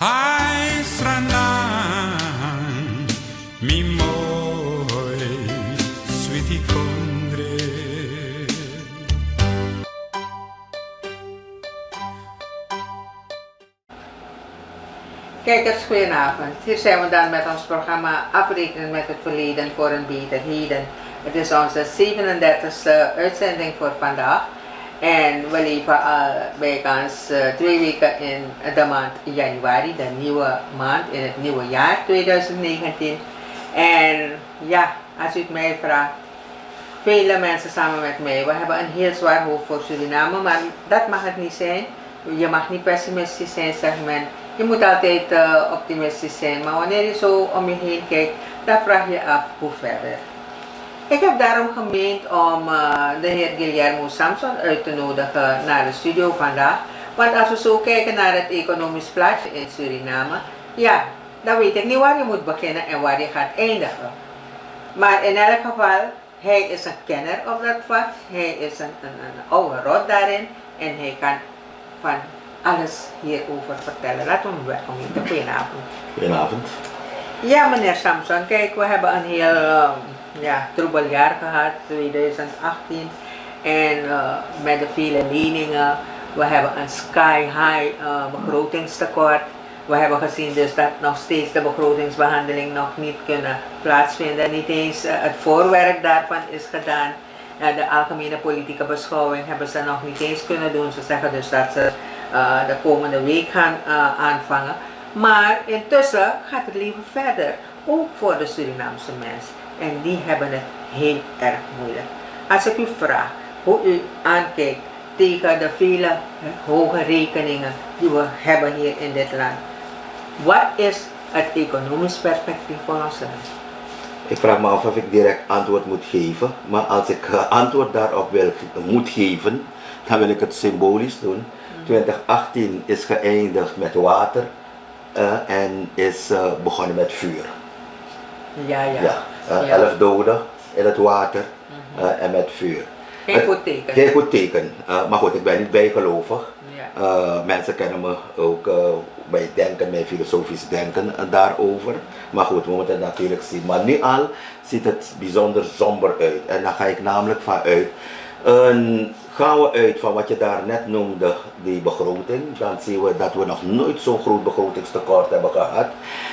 Hai Sranang, mi mooi, sweetie kondre. Kijkers, goedenavond. Hier zijn we dan met ons programma Afrekenen met het verleden voor een beter heden. Het is onze 37e uitzending voor vandaag. En we leven al bijkans 2 weken in de maand januari, de nieuwe maand in het nieuwe jaar 2019. En ja, als u het mij vraagt, vele mensen samen met mij, we hebben een heel zwaar hoofd voor Suriname, maar dat mag het niet zijn. Je mag niet pessimistisch zijn, zegt men. Je moet altijd optimistisch zijn, maar wanneer je zo om je heen kijkt, dan vraag je af hoe verder. Ik heb daarom gemeend om de heer Guillermo Samson uit te nodigen naar de studio vandaag. Want als we zo kijken naar het economisch plaatje in Suriname, ja, dan weet ik niet waar je moet beginnen en waar je gaat eindigen. Maar in elk geval, hij is een kenner op dat vak, hij is een oude rot daarin en hij kan van alles hierover vertellen. Laten we hem welkom heten. Goedenavond. Goedenavond. Ja, meneer Samson, kijk, we hebben een heel troebel jaar gehad, 2018. En met de vele leningen, we hebben een sky high begrotingstekort. We hebben gezien dus dat nog steeds de begrotingsbehandeling nog niet kunnen plaatsvinden. Niet eens het voorwerk daarvan is gedaan. De algemene politieke beschouwing hebben ze nog niet eens kunnen doen. Ze zeggen dus dat ze de komende week gaan aanvangen. Maar intussen gaat het leven verder, ook voor de Surinaamse mens. En die hebben het heel erg moeilijk. Als ik u vraag hoe u aankijkt tegen de vele hoge rekeningen die we hebben hier in dit land. Wat is het economisch perspectief voor ons land? Ik vraag me af of ik direct antwoord moet geven, maar als ik antwoord daarop moet geven, dan wil ik het symbolisch doen. 2018 is geëindigd met water en is begonnen met vuur. Ja. 11 doden in het water en met vuur. Geen goed teken. Geen goed teken, maar goed, ik ben niet bijgelovig. Ja. Mensen kennen me ook bij denken, mijn filosofisch denken daarover. Maar goed, we moeten het natuurlijk zien. Maar nu al ziet het bijzonder somber uit. En dan ga ik namelijk vanuit. Gaan we uit van wat je daar net noemde, die begroting, dan zien we dat we nog nooit zo'n groot begrotingstekort hebben gehad.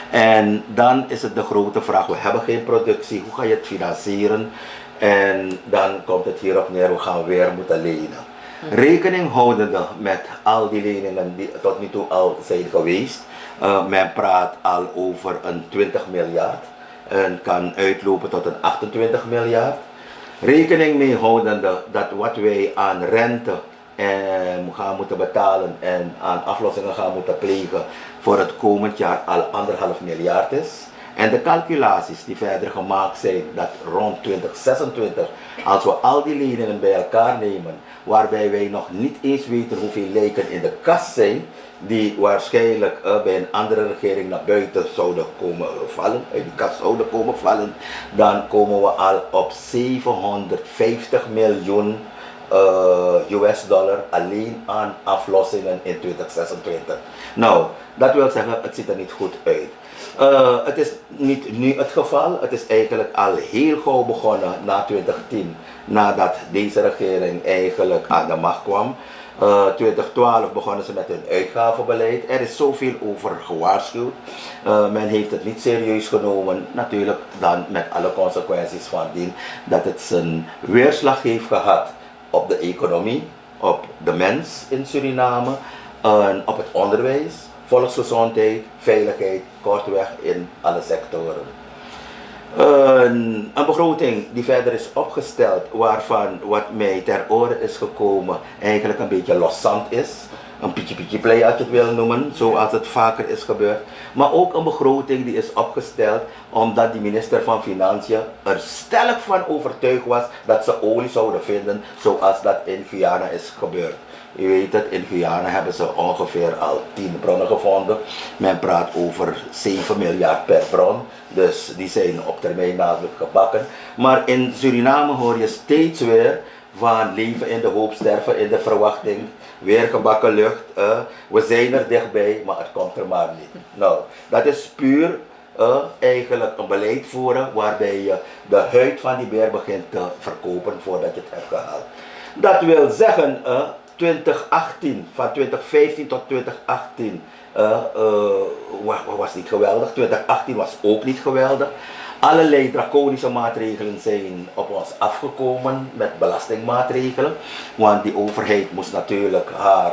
En dan is het de grote vraag, we hebben geen productie, hoe ga je het financieren? En dan komt het hierop neer, we gaan weer moeten lenen. Rekening houdende met al die leningen die tot nu toe al zijn geweest. Men praat al over een 20 miljard en kan uitlopen tot een 28 miljard. Rekening mee houdende dat wat wij aan rente gaan moeten betalen en aan aflossingen gaan moeten plegen voor het komend jaar al 1,5 miljard is. En de calculaties die verder gemaakt zijn dat rond 2026, als we al die leningen bij elkaar nemen, waarbij wij nog niet eens weten hoeveel lijken in de kas zijn, die waarschijnlijk bij een andere regering naar buiten zouden komen vallen, uit die kas zouden komen vallen, dan komen we al op 750 miljoen US dollar alleen aan aflossingen in 2026. Nou, dat wil zeggen, het ziet er niet goed uit. Het is niet nu het geval, het is eigenlijk al heel gauw begonnen na 2010, nadat deze regering eigenlijk aan de macht kwam. 2012 begonnen ze met hun uitgavenbeleid. Er is zoveel over gewaarschuwd. Men heeft het niet serieus genomen. Natuurlijk dan met alle consequenties van dien dat het zijn weerslag heeft gehad op de economie, op de mens in Suriname, en op het onderwijs, volksgezondheid, veiligheid, kortweg in alle sectoren. Een begroting die verder is opgesteld, waarvan wat mij ter oren is gekomen eigenlijk een beetje loszand is. Een pietje play als je het wil noemen, zoals het vaker is gebeurd. Maar ook een begroting die is opgesteld omdat die minister van Financiën er stellig van overtuigd was dat ze olie zouden vinden zoals dat in Guyana is gebeurd. U weet het, in Guyana hebben ze ongeveer al 10 bronnen gevonden. Men praat over 7 miljard per bron. Dus die zijn op termijn namelijk gebakken. Maar in Suriname hoor je steeds weer van leven in de hoop, sterven in de verwachting. weer gebakken lucht. We zijn er dichtbij, maar het komt er maar niet. Nou, dat is puur eigenlijk een beleid voeren waarbij je de huid van die beer begint te verkopen voordat je het hebt gehaald. Dat wil zeggen, 2018, van 2015 tot 2018 was niet geweldig. 2018 was ook niet geweldig. Allerlei draconische maatregelen zijn op ons afgekomen met belastingmaatregelen. Want die overheid moest natuurlijk haar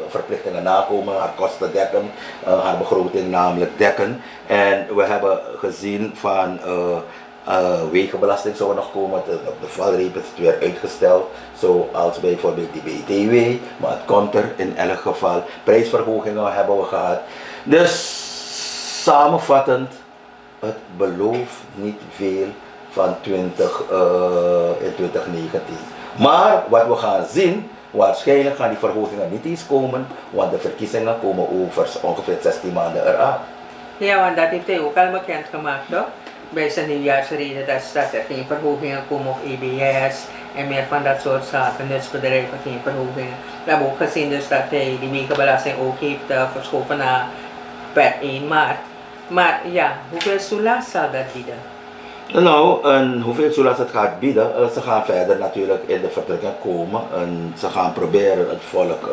verplichtingen nakomen, haar kosten dekken, haar begroting namelijk dekken. En we hebben gezien van wegenbelasting zou nog komen, de valreep is het weer uitgesteld, zoals bijvoorbeeld die BTW, maar het komt er in elk geval. Prijsverhogingen hebben we gehad. Dus samenvattend, het belooft niet veel van in 2019. Maar wat we gaan zien, waarschijnlijk gaan die verhogingen niet eens komen, want de verkiezingen komen over ongeveer 16 maanden eraan. Ja, want dat heeft hij ook al bekendgemaakt, toch? Bij zijn nieuwjaarsrede dat er geen verhogingen komen op EBS en meer van dat soort zaken, nutsbedrijven geen verhogingen. We hebben ook gezien dus dat hij die wegenbelasting ook heeft verschoven naar per 1 maart. Maar ja, hoeveel soelaas zal dat bieden? Nou, en hoeveel soelaas het gaat bieden, ze gaan verder natuurlijk in de verdrukking komen en ze gaan proberen het volk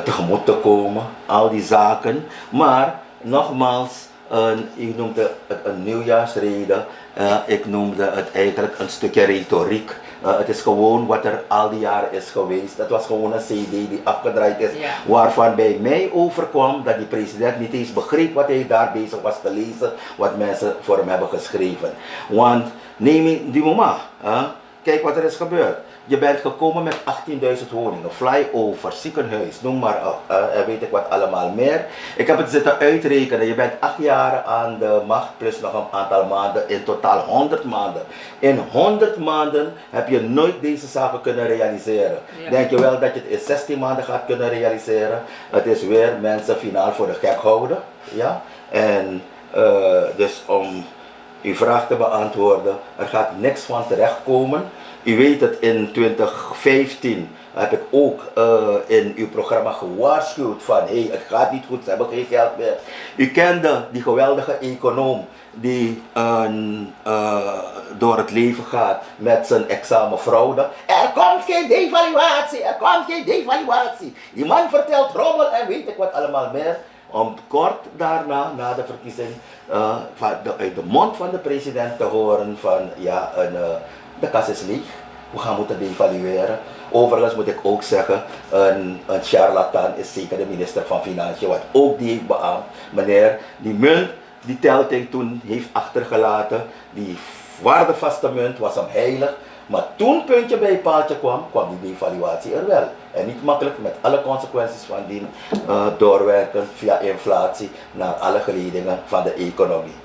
tegemoet te komen, al die zaken. Maar nogmaals, ik noemde het een nieuwjaarsrede, ik noemde het eigenlijk een stukje retoriek. Het is gewoon wat er al die jaren is geweest. Het was gewoon een CD die afgedraaid is, ja. Waarvan bij mij overkwam dat die president niet eens begreep wat hij daar bezig was te lezen, wat mensen voor hem hebben geschreven. Want neem die moment, kijk wat er is gebeurd. Je bent gekomen met 18.000 woningen, flyover, ziekenhuis, noem maar op. En weet ik wat allemaal meer. Ik heb het zitten uitrekenen. Je bent 8 jaar aan de macht, plus nog een aantal maanden, in totaal 100 maanden. In 100 maanden heb je nooit deze zaken kunnen realiseren. Ja. Denk je wel dat je het in 16 maanden gaat kunnen realiseren? Het is weer mensen finaal voor de gek houden. Ja? En dus om uw vraag te beantwoorden, er gaat niks van terechtkomen. U weet het, in 2015 heb ik ook in uw programma gewaarschuwd van hey, het gaat niet goed, ze hebben geen geld meer. U kende die geweldige econoom die door het leven gaat met zijn examenfraude. Er komt geen devaluatie, er komt geen devaluatie. Die man vertelt rommel en weet ik wat allemaal meer. Om kort daarna, na de verkiezing, uit de mond van de president te horen van ja, de kas is leeg, we gaan moeten devalueren. Overigens moet ik ook zeggen, een charlatan is zeker de minister van Financiën, wat ook die heeft beaamd. Meneer, die munt die Telting toen heeft achtergelaten, die waardevaste munt was hem heilig. Maar toen puntje bij paaltje kwam die devaluatie er wel. En niet makkelijk met alle consequenties van die doorwerken via inflatie naar alle geledingen van de economie.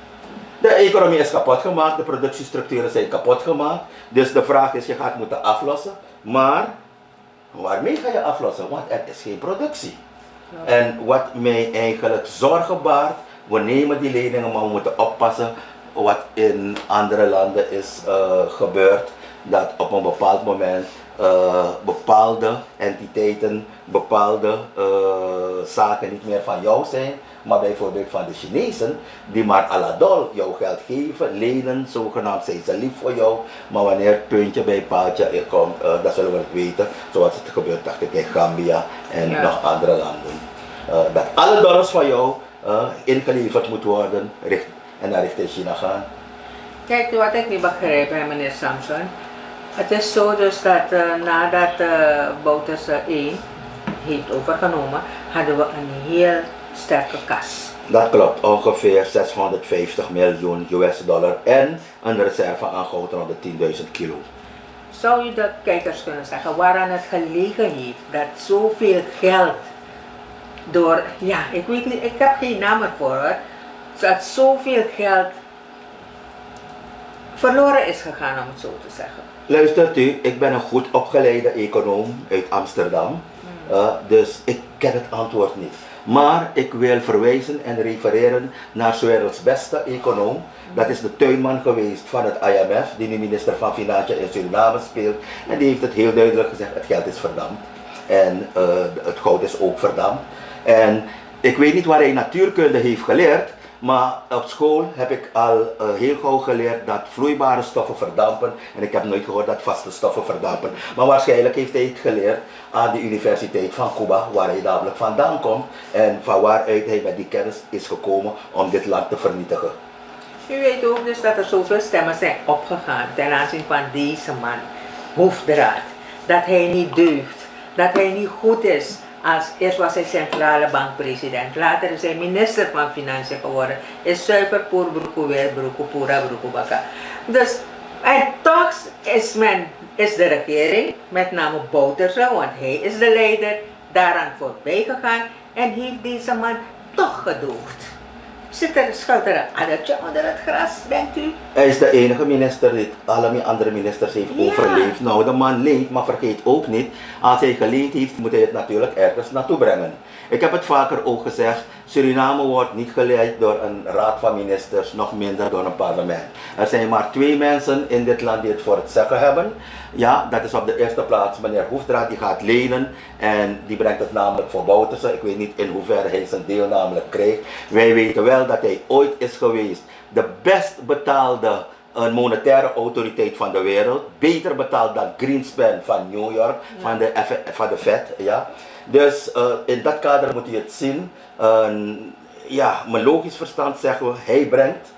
De economie is kapot gemaakt, de productiestructuren zijn kapot gemaakt. Dus de vraag is, je gaat moeten aflossen. Maar waarmee ga je aflossen? Want er is geen productie. Ja. En wat mij eigenlijk zorgen baart, we nemen die leningen, maar we moeten oppassen wat in andere landen is gebeurd. Dat op een bepaald moment bepaalde entiteiten, bepaalde zaken niet meer van jou zijn, maar bijvoorbeeld van de Chinezen, die maar à la dol jouw geld geven, lenen, zogenaamd zijn ze lief voor jou, maar wanneer puntje bij paaltje komt, dat zullen we het weten, zoals het gebeurt dacht ik in Gambia en nog andere landen. Dat alle dollars van jou ingeleverd moet worden en naar richting China gaan. Kijk, wat ik niet begrijp, meneer Samson. Het is zo dus dat nadat Bouters 1 heeft overgenomen, hadden we een heel sterke kas. Dat klopt, ongeveer 650 miljoen US dollar en een reserve aan goud rond de 10.000 kilo. Zou u de kijkers kunnen zeggen waaraan het gelegen heeft dat zoveel geld door, ja, ik weet niet, ik heb geen naam ervoor hoor, dat zoveel geld verloren is gegaan, om het zo te zeggen. Luistert u, ik ben een goed opgeleide econoom uit Amsterdam, dus ik ken het antwoord niet. Maar ik wil verwijzen en refereren naar 's werelds beste econoom. Dat is de tuinman geweest van het IMF, die nu minister van Financiën in Suriname speelt. En die heeft het heel duidelijk gezegd, het geld is verdampt. En het goud is ook verdampt. En ik weet niet waar hij natuurkunde heeft geleerd, maar op school heb ik al heel gauw geleerd dat vloeibare stoffen verdampen. En ik heb nooit gehoord dat vaste stoffen verdampen. Maar waarschijnlijk heeft hij het geleerd aan de Universiteit van Cuba, waar hij namelijk vandaan komt. En van waaruit hij met die kennis is gekomen om dit land te vernietigen. U weet ook dus dat er zoveel stemmen zijn opgegaan ten aanzien van deze man, hoofddraad. Dat hij niet deugt, dat hij niet goed is. Eerst was hij centrale bankpresident, later is hij minister van Financiën geworden. Is zuiver pour broeko weer, broeko pura, broeko baka. Dus, en toch is de regering, met name Bouterse, want hij is de leider, daaraan voorbij gegaan en heeft deze man toch gedoogd. Schuilt er een addertje onder het gras, denkt u? Hij is de enige minister die alle andere ministers heeft overleefd. Nou, de man leent, maar vergeet ook niet, als hij geleend heeft, moet hij het natuurlijk ergens naartoe brengen. Ik heb het vaker ook gezegd, Suriname wordt niet geleid door een raad van ministers, nog minder door een parlement. Er zijn maar 2 mensen in dit land die het voor het zeggen hebben. Ja, dat is op de eerste plaats meneer Hoefdraad, die gaat lenen en die brengt het namelijk voor Bouterse. Ik weet niet in hoeverre hij zijn deel namelijk krijgt. Wij weten wel dat hij ooit is geweest de best betaalde monetaire autoriteit van de wereld. Beter betaald dan Greenspan van New York, van de Fed. Ja. Dus in dat kader moet je het zien. Ja, mijn logisch verstand zeggen we, hij brengt,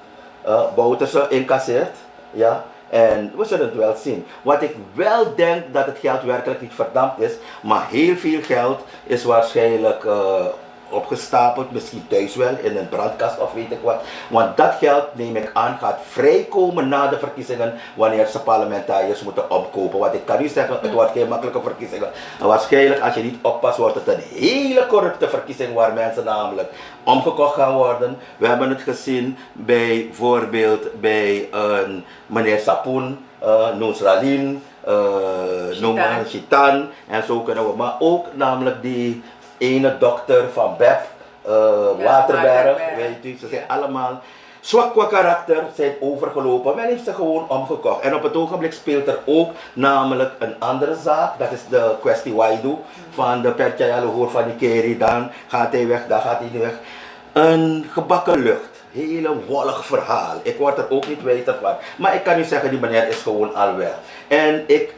Bouterse incasseert. Ja. En we zullen het wel zien. Wat ik wel denk dat het geld werkelijk niet verdampt is, maar heel veel geld is waarschijnlijk opgestapeld, misschien thuis wel, in een brandkast of weet ik wat. Want dat geld, neem ik aan, gaat vrijkomen na de verkiezingen, wanneer ze parlementariërs moeten opkopen. Want ik kan u zeggen, het wordt geen makkelijke verkiezingen. En waarschijnlijk, als je niet oppast, wordt het een hele corrupte verkiezing, waar mensen namelijk omgekocht gaan worden. We hebben het gezien bijvoorbeeld bij meneer Sapoen, Noesralin, Chitan, en zo kunnen we. Maar ook namelijk die ene dokter van BEP, Waterberg, weet u, ze zijn allemaal zwak qua karakter, zijn overgelopen. Men heeft ze gewoon omgekocht. En op het ogenblik speelt er ook namelijk een andere zaak, dat is de kwestie Waidu, van de Pertjayalohoor van Nikeri. Dan gaat hij weg, dan gaat hij niet weg. Een gebakken lucht. Hele wollig verhaal. Ik word er ook niet wijzer van. Maar ik kan u zeggen, die meneer is gewoon al weg. En ik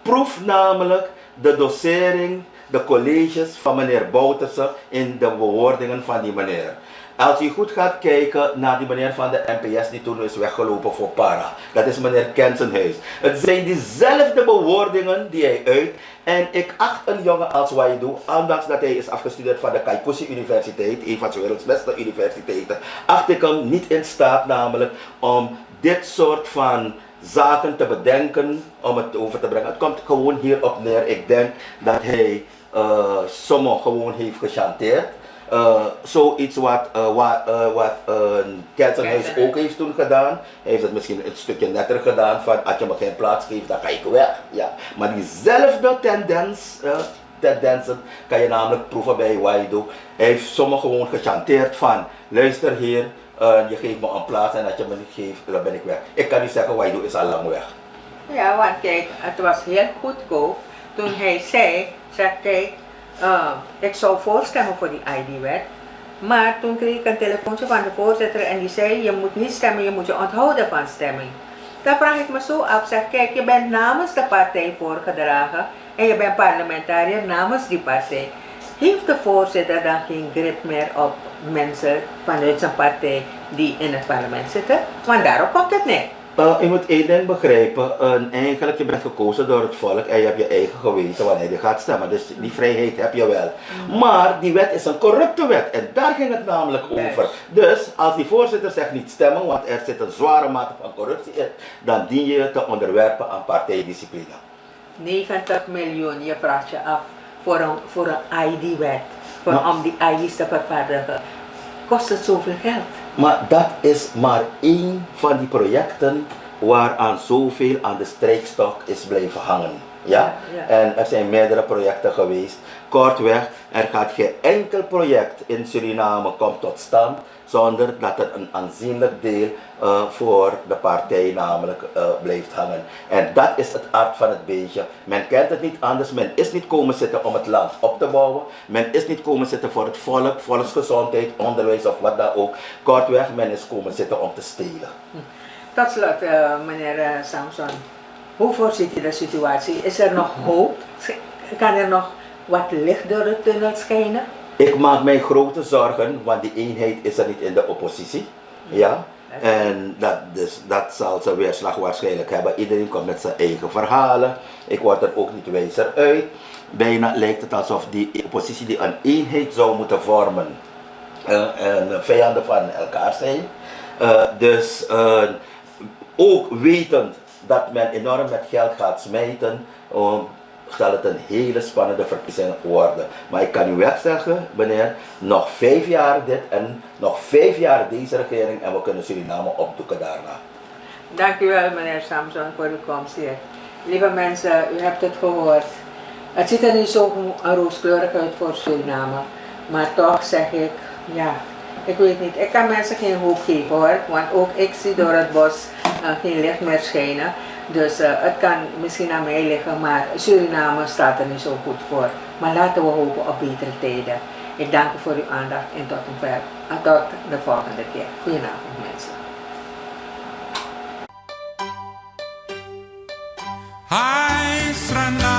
proef namelijk de dosering, de colleges van meneer Bouterse in de bewoordingen van die meneer. Als u goed gaat kijken naar die meneer van de NPS die toen is weggelopen voor para. Dat is meneer Kensenhuis. Het zijn diezelfde bewoordingen die hij uit. En ik acht een jongen als Waidu, ondanks dat hij is afgestudeerd van de Kaikousi Universiteit, een van de werelds beste universiteiten, acht ik hem niet in staat namelijk om dit soort van zaken te bedenken, om het over te brengen. Het komt gewoon hierop neer. Ik denk dat hij sommigen gewoon heeft gechanteerd. Zoiets wat Kensenhuis ook heeft toen gedaan. Hij heeft het misschien een stukje netter gedaan van als je me geen plaats geeft, dan ga ik weg. Ja. Maar diezelfde tendensen kan je namelijk proeven bij Waidu. Hij heeft sommigen gewoon gechanteerd van luister hier, je geeft me een plaats en als je me niet geeft, dan ben ik weg. Ik kan niet zeggen Waidu is al lang weg. Ja, want kijk, het was heel goedkoop toen hij zei, kijk, ik zou voorstemmen voor die ID-wet, maar toen kreeg ik een telefoontje van de voorzitter en die zei, je moet niet stemmen, je moet je onthouden van stemming. Dan vraag ik me zo af, zeg, kijk, je bent namens de partij voorgedragen en je bent parlementariër namens die partij. Heeft de voorzitter dan geen grip meer op mensen vanuit zijn partij die in het parlement zitten? Want daarop komt het neer. Je moet één ding begrijpen, eigenlijk je bent gekozen door het volk en je hebt je eigen geweten wanneer je gaat stemmen, dus die vrijheid heb je wel. Maar die wet is een corrupte wet en daar ging het namelijk over. Dus als die voorzitter zegt niet stemmen, want er zit een zware mate van corruptie in, dan dien je te onderwerpen aan partijdiscipline. 90 miljoen, je vraagt je af voor een ID-wet, om die ID's te vervaardigen. Kost het zoveel geld? Maar dat is maar één van die projecten waaraan zoveel aan de strijkstok is blijven hangen. Ja? Ja. En er zijn meerdere projecten geweest. Kortweg, er gaat geen enkel project in Suriname komt tot stand zonder dat er een aanzienlijk deel voor de partij namelijk blijft hangen. En dat is het aard van het beestje. Men kent het niet anders. Men is niet komen zitten om het land op te bouwen. Men is niet komen zitten voor het volk, volksgezondheid, onderwijs of wat dan ook. Kortweg, men is komen zitten om te stelen. Tot slot, meneer Samson. Hoe voorziet u de situatie? Is er nog hoop? Kan er nog wat licht door de tunnel schijnen? Ik maak mij grote zorgen, want die eenheid is er niet in de oppositie. Ja? En dat zal zijn weerslag waarschijnlijk hebben. Iedereen komt met zijn eigen verhalen. Ik word er ook niet wijzer uit. Bijna lijkt het alsof die oppositie die een eenheid zou moeten vormen. En vijanden van elkaar zijn. Dus ook wetend dat men enorm met geld gaat smijten, zal het een hele spannende verkiezing worden. Maar ik kan u wel zeggen, meneer, nog 5 jaar dit en nog 5 jaar deze regering en we kunnen Suriname opdoeken daarna. Dank u wel, meneer Samson, voor uw komst hier. Lieve mensen, u hebt het gehoord. Het ziet er niet zo rooskleurig uit voor Suriname. Maar toch zeg ik, ja, ik weet niet. Ik kan mensen geen hoop geven hoor. Want ook ik zie door het bos geen licht meer schijnen. Dus het kan misschien aan mij liggen, maar Suriname staat er niet zo goed voor. Maar laten we hopen op betere tijden. Ik dank u voor uw aandacht en tot de volgende keer. Goedenavond mensen. Hai strana